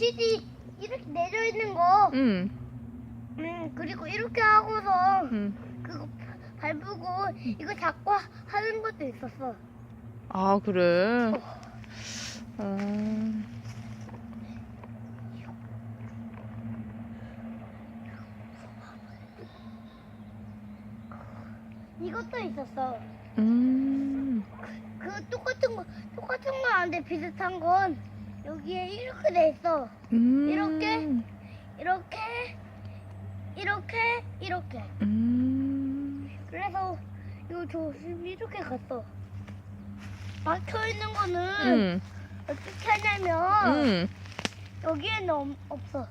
CD 이렇게 내려 있는 거. 응. 그리고 이렇게 하고서 응. 그거 밟고 이거 잡고 하는 것도 있었어. 아, 그래. 어. 이것도 있었어. 그 똑같은 건 아닌데 비슷한 건 여기에 이렇게 돼 있어. 이렇게 이렇게. 그래서 이거 조심히 이렇게 갔어. 막혀 있는 거는 어떻게 하냐면 여기에는 없어.